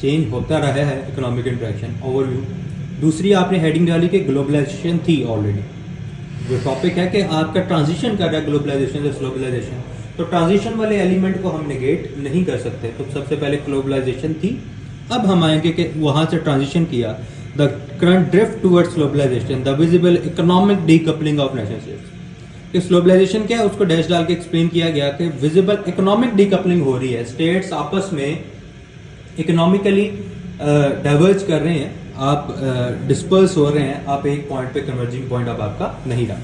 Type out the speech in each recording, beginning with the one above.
Change होता रहा है इकोनॉमिक इंट्रैक्शन ओवरव्यू। दूसरी आपने हेडिंग डाली कि ग्लोबलाइजेशन थी ऑलरेडी, जो टॉपिक है कि आपका ट्रांजिशन कर रहा है ग्लोबलाइजेशन से ग्लोबलाइजेशन, तो ट्रांजिशन वाले एलिमेंट को हम नेगेट नहीं कर सकते। तो सबसे पहले ग्लोबलाइजेशन थी, अब हम आएंगे कि वहाँ से ट्रांजिशन किया, the current drift towards globalization, the visible economic decoupling of national states. कि ग्लोबलाइजेशन क्या है उसको डैश डाल के एक्सप्लेन किया गया कि विजिबल इकोनॉमिक डीकपलिंग हो रही है, स्टेट्स आपस में इकोनॉमिकली डाइवर्ज कर रहे हैं, आप डिस्पर्स हो रहे हैं, आप एक पॉइंट पे कन्वर्जिंग पॉइंट अब आपका नहीं रहा।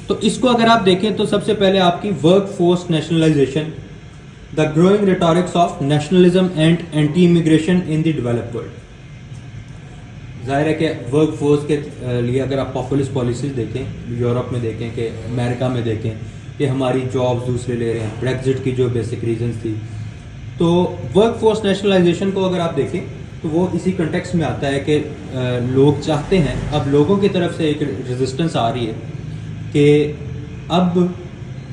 तो इसको अगर आप देखें तो सबसे पहले आपकी work force nationalization, the growing rhetorics of nationalism and anti immigration in the developed world. जाहिर है कि वर्क फोर्स के लिए अगर आप पॉपुलिस्ट पॉलिसीज देखें, यूरोप में देखें कि अमेरिका में देखें कि हमारी जॉब्स दूसरे ले रहे हैं, ब्रेक्जिट की जो बेसिक रीजंस थी, तो वर्क फोर्स नेशनलाइजेशन को अगर आप देखें तो वो इसी कंटेक्स्ट में आता है कि लोग चाहते हैं, अब लोगों की तरफ से एक रेजिस्टेंस आ रही है कि अब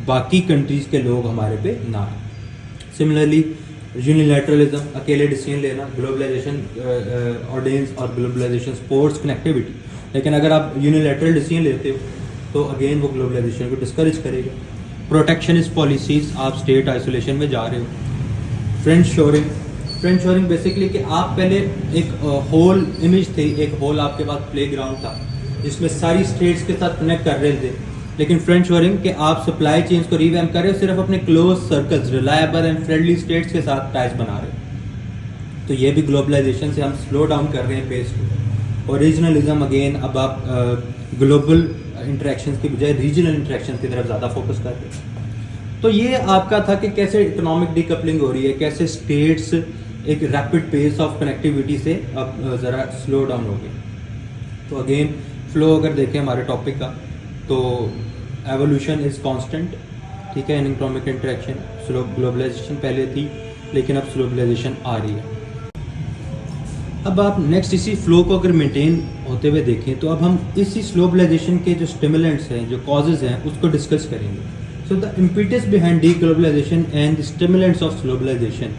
बाकी कंट्रीज़ के लोग हमारे पे ना आए। सिमिलरली यूनिलैटरलिज्म, अकेले डिसीजन लेना, ग्लोबलाइजेशन ऑर्डेन्स और ग्लोबलाइजेशन स्पोर्ट्स कनेक्टिविटी, लेकिन अगर आप यूनिलैटरल डिसीजन लेते हो तो अगेन वो ग्लोबलाइजेशन को डिस्करेज करेगा। प्रोटेक्शनिस्ट पॉलिसीज़, आप स्टेट आइसोलेशन में जा रहे हो। Friend shoring, friend shoring basically कि आप पहले एक होल इमेज थी, एक होल आपके पास प्ले ग्राउंड था जिसमें सारी स्टेट्स के साथ कनेक्ट कर रहे थे, लेकिन फ्रेंड शोरिंग कि आप सप्लाई चेन्स को रिवैम्प कर रहे हो, सिर्फ अपने close circles, reliable and friendly states के साथ टाइज बना रहे हो। तो ये भी ग्लोबलाइजेशन से हम स्लो डाउन कर रहे हैं पेस को। और रीजनलिज्म अगेन, अब आप ग्लोबल इंटरेक्शंस की बजाय रीजनल इंटरेक्शंस की तरफ ज़्यादा फोकस कर रहे हैं। तो ये आपका था कि कैसे इकोनॉमिक डीकपलिंग हो रही है, कैसे स्टेट्स एक रैपिड पेस ऑफ कनेक्टिविटी से अब ज़रा स्लो डाउन हो गए। तो अगेन फ्लो अगर देखें हमारे टॉपिक का, तो एवोल्यूशन इज़ कांस्टेंट, ठीक है, in economic interaction. Slow globalization पहले थी लेकिन अब ग्लोबलाइजेशन आ रही है। अब आप नेक्स्ट इसी फ्लो को अगर मेंटेन होते हुए देखें तो अब हम इसी ग्लोबलाइजेशन के जो स्टिमुलेंट्स हैं, जो कॉजेज़ हैं, उसको डिस्कस करेंगे। So the impetus behind deglobalization and the stimulants of globalization,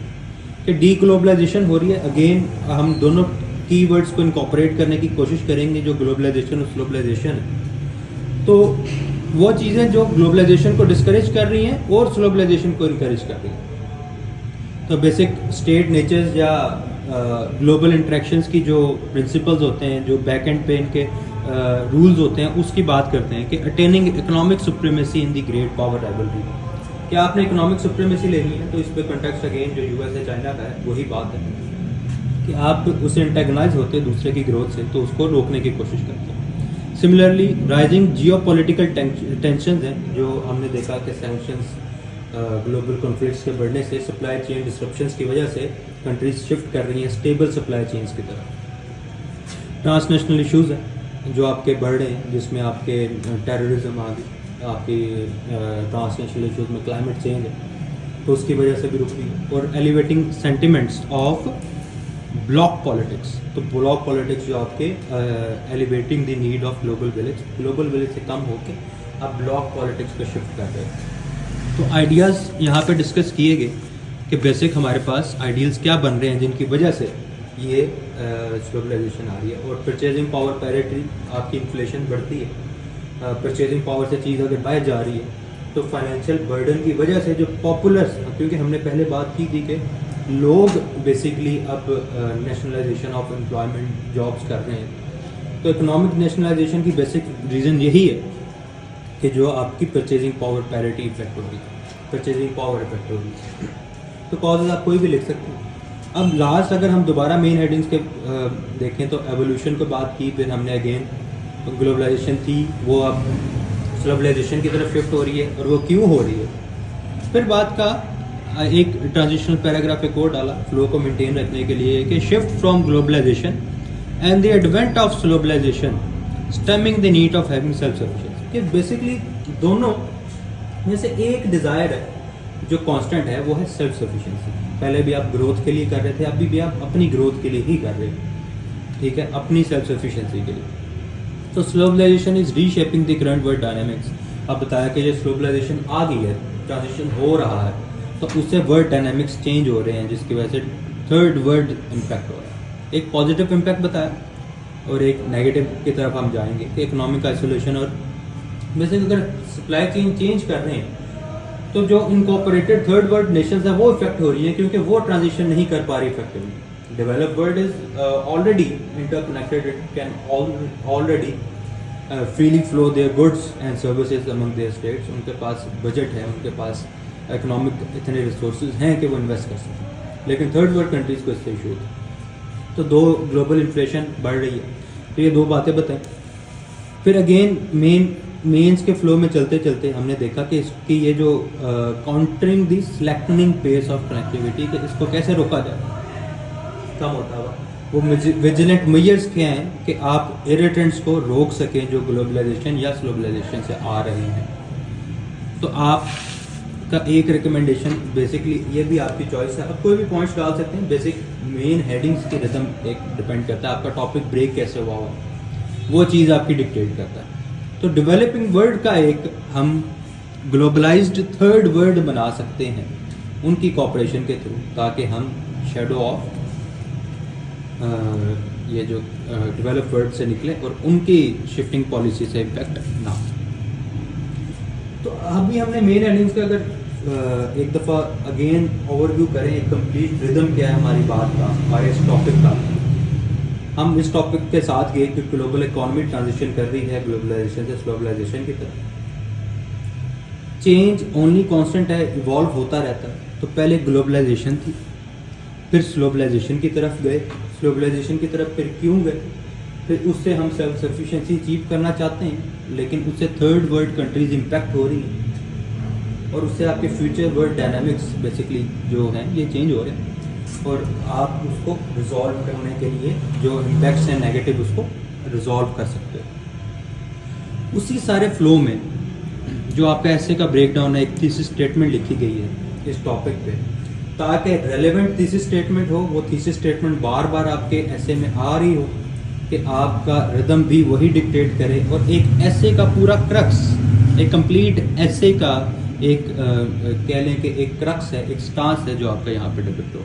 कि डीग्लोबलाइजेशन हो रही है, अगेन हम दोनों कीवर्ड्स को इनकॉर्पोरेट करने की कोशिश करेंगे, जो ग्लोबलाइजेशन और ग्लोबलाइजेशन है। तो वो चीज़ें जो ग्लोबलाइजेशन को डिस्करेज कर रही हैं और ग्लोबलाइजेशन को इनकरेज कर रही हैं। तो बेसिक स्टेट नेचर्स या ग्लोबल इंटरेक्शंस की जो प्रिंसिपल्स होते हैं, जो बैक एंड पे इनके रूल्स होते हैं, उसकी बात करते हैं कि attaining economic supremacy in the great power rivalry. क्या आपने इकोनॉमिक सुप्रीमेसी लेनी है तो इस पे कंटेक्स्ट अगेन जो यूएस है, चाइना का है, वही बात है कि आप उसे एंटेगनाइज होते हैं दूसरे की ग्रोथ से, तो उसको रोकने की कोशिश करते हैं। सिमिलरली राइजिंग जियोपॉलिटिकल टेंशंस हैं, जो हमने देखा कि सैंक्शंस, ग्लोबल कॉन्फ्लिक्ट्स के बढ़ने से सप्लाई चेन डिस्ट्रप्शंस की वजह से कंट्रीज शिफ्ट कर रही हैं स्टेबल सप्लाई चेन्स की तरफ। ट्रांसनेशनल इश्यूज़ हैं जो आपके बढ़ रहे हैं, जिसमें आपके टेररिज्म आ गई, आपकी ट्रांसनेशनल इश्यूज़ में क्लाइमेट चेंज है, तो उसकी वजह से भी रुक रही है। और elevating sentiments of block politics, तो ब्लॉक पॉलिटिक्स जो आपके elevating the need of global village से कम होके आप ब्लॉक पॉलिटिक्स पे शिफ्ट कर रहे हैं। तो आइडियाज़ यहाँ पे डिस्कस किए गए कि बेसिक हमारे पास आइडियल्स क्या बन रहे हैं जिनकी वजह से ये ग्लोबलाइजेशन आ रही है। और परचेजिंग पावर पैरिटी, आपकी इन्फ्लेशन बढ़ती है, परचेजिंग पावर से चीज़ अगर बाहर जा रही है तो फाइनेंशियल बर्डन की वजह से जो पॉपुलर्स, क्योंकि हमने पहले बात की थी कि लोग बेसिकली अब नेशनलाइजेशन ऑफ एम्प्लॉयमेंट जॉब्स कर रहे हैं, तो इकोनॉमिक नेशनलाइजेशन की बेसिक रीज़न यही है कि जो आपकी परचेजिंग पावर पैरिटी इफेक्ट होगी, परचेजिंग पावर इफेक्ट होगी। तो कॉजेज आप कोई भी लिख सकते हैं। अब लास्ट अगर हम दोबारा मेन हेडिंग्स के देखें तो एवोल्यूशन को बात की, फिर हमने अगेन ग्लोबलाइजेशन थी, वो अब ग्लोबलाइजेशन की तरफ शिफ्ट हो रही है और वो क्यों हो रही है। फिर बात का एक ट्रांजिशनल पैराग्राफ एक और डाला फ्लो को मेंटेन रखने के लिए कि shift from globalization and the advent of globalization stemming the need of having self sufficiency, कि बेसिकली दोनों में से एक डिज़ायर है जो कांस्टेंट है, वो है सेल्फ सफिशिएंसी। पहले भी आप ग्रोथ के लिए कर रहे थे, अभी भी आप अपनी ग्रोथ के लिए ही कर रहे हैं, ठीक है, अपनी सेल्फ सफिशिएंसी के लिए। तो globalization is reshaping the current world dynamics. अब बताया कि ये ग्लोबलाइजेशन आ गई है, ट्रांजिशन हो रहा है, तो उससे वर्ल्ड डायनामिक्स चेंज हो रहे हैं, जिसकी वजह से थर्ड वर्ल्ड इम्पैक्ट हो रहा है। एक पॉजिटिव इम्पैक्ट बताया और एक नेगेटिव की तरफ हम जाएंगे कि इकोनॉमिक आइसोलेशन, और वैसे अगर सप्लाई चेन चेंज कर रहे हैं तो जो इनकॉर्पोरेटेड थर्ड वर्ल्ड नेशंस हैं वो इफेक्ट हो रही हैं, क्योंकि वो ट्रांजिशन नहीं कर पा रही effectively. Developed world is already interconnected, it can already freely flow their goods and services among their states. उनके पास बजट है, उनके पास इकोनॉमिक इतने रिसोर्सेज हैं कि वो इन्वेस्ट कर सकें, लेकिन थर्ड वर्ल्ड कंट्रीज़ को इससे इशू होता है। तो दो, ग्लोबल इन्फ्लेशन बढ़ रही है, तो ये दो बातें बताएं। फिर अगेन मेंस के फ्लो में चलते चलते हमने देखा कि इसकी ये जो countering the slackening pace of connectivity, कि इसको कैसे रोका जाए, कम होता हुआ। वो विजिलेंट मेजर्स क्या हैं कि आप इरिटेंट्स को रोक सकें जो ग्लोबलाइजेशन या स्लोबलाइजेशन से आ रहे हैं। तो आप का एक रिकमेंडेशन बेसिकली ये भी आपकी चॉइस है, आप कोई भी पॉइंट्स डाल सकते हैं। बेसिक मेन हेडिंग्स की रिदम एक डिपेंड करता है, आपका टॉपिक ब्रेक कैसे हुआ हो वो चीज़ आपकी डिक्टेट करता है। तो डेवलपिंग वर्ल्ड का एक हम ग्लोबलाइज्ड थर्ड वर्ल्ड बना सकते हैं उनकी कॉपरेशन के थ्रू, ताकि हम शेडो ऑफ ये जो डेवलप वर्ल्ड से निकले और उनकी शिफ्टिंग पॉलिसी से इम्पैक्ट ना हो। तो अभी हमने मेन हेडिंग्स का अगर एक दफ़ा अगेन ओवरव्यू करें, एक कंप्लीट रिदम क्या है हमारी बात का, हमारे इस टॉपिक का। हम इस टॉपिक के साथ गए कि ग्लोबल इकोनॉमी ट्रांजिशन कर रही है ग्लोबलाइजेशन से स्लोबलाइजेशन की तरफ। चेंज ओनली कांस्टेंट है, इवॉल्व होता रहता है। तो पहले ग्लोबलाइजेशन थी, फिर स्लोबलाइजेशन की तरफ गए। स्लोबलाइजेशन की तरफ फिर क्यों गए? फिर उससे हम सेल्फ सफिशिएंसी अचीव करना चाहते हैं, लेकिन उससे थर्ड वर्ल्ड कंट्रीज इम्पैक्ट हो रही हैं और उससे आपके फ्यूचर वर्ल्ड डायनामिक्स बेसिकली जो हैं ये चेंज हो रहे हैं, और आप उसको रिजॉल्व करने के लिए जो इम्पैक्ट्स हैं नेगेटिव उसको रिजॉल्व कर सकते हो। उसी सारे फ्लो में जो आपका ऐसे का ब्रेकडाउन है, एक थीसिस स्टेटमेंट लिखी गई है इस टॉपिक पे, ताकि रेलेवेंट थीसिस स्टेटमेंट हो, वो थीसिस स्टेटमेंट बार बार आपके ऐसे में आ रही हो कि आपका रिदम भी वही डिक्टेट करे, और एक ऐसे का पूरा क्रक्स, एक कंप्लीट ऐसे का एक कह लें कि एक क्रक्स है, एक स्टांस है जो आपका यहाँ पे डिपिक्ट हो।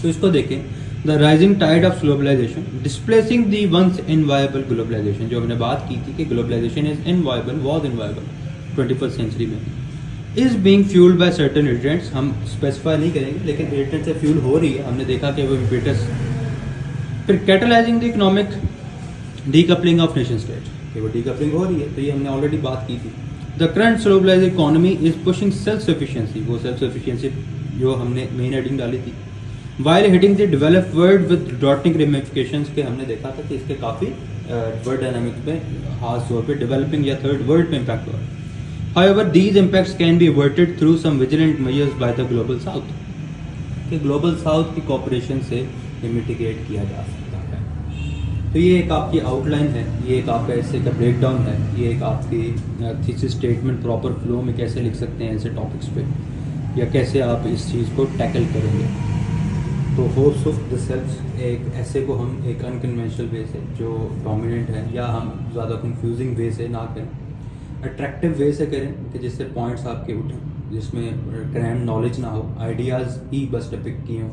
तो इसको देखें, the rising tide of globalization displacing the once inevitable globalization, जो हमने बात की थी कि globalization is inevitable, was inevitable 21st century में, is being fuelled by certain irritants. हम स्पेसिफाई नहीं करेंगे, लेकिन इरिटेंट से फ्यूल हो रही है, हमने देखा कि वो इम्पेटस। फिर catalysing the economic decoupling of nation state, कि वो डीकपलिंग हो रही है, तो ये हमने ऑलरेडी बात की थी। The current globalized economy is pushing self sufficiency, वो सेल्फ सफिशिएंसी जो हमने मेन हेडिंग डाली थी। While hitting the developed world with daunting ramifications, के हमने देखा था कि इसके काफ़ी वर्ल्ड डायनामिक्स में खास तौर पे डेवलपिंग या थर्ड वर्ल्ड पे इम्पैक्ट हो रहा है। However, these impacts can be averted through some vigilant measures by the global south, कि ग्लोबल साउथ की कॉपरेशन से ये मिटिगेट किया जा सकता है। तो ये एक आपकी आउटलाइन है, ये एक आपका ऐसे का ब्रेकडाउन है, ये एक आपकी थीसिस स्टेटमेंट प्रॉपर फ्लो में कैसे लिख सकते हैं ऐसे टॉपिक्स पे, या कैसे आप इस चीज़ को टैकल करेंगे। तो होप्स ऑफ दिस हेल्प्स। एक ऐसे को हम एक अनकन्वेंशनल वे से जो डोमिनेंट है, या हम ज़्यादा कंफ्यूजिंग वे से ना करें, अट्रैक्टिव वे से करें कि जिससे पॉइंट्स आपके उठें, जिसमें क्रैम नॉलेज ना हो, आइडियाज़ ही बस डिपिक्ट किए हों,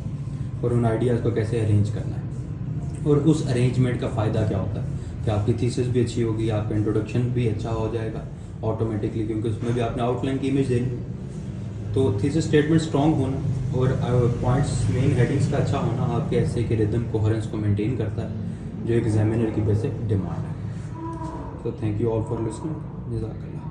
और उन आइडियाज़ को कैसे अरेंज करना है, और उस अरेंजमेंट का फ़ायदा क्या होता है कि आपकी थीसिस भी अच्छी होगी, आपका इंट्रोडक्शन भी अच्छा हो जाएगा ऑटोमेटिकली, क्योंकि उसमें भी आपने आउटलाइन की इमेज देनी। तो थीसिस स्टेटमेंट स्ट्रॉन्ग होना और पॉइंट्स मेन हेडिंग्स का अच्छा होना आपके ऐसे के रिदम कोहेरेंस को मेंटेन करता है, जो एग्जामिनर की बेसिक डिमांड है। So thank you all for listening. Jazakallah.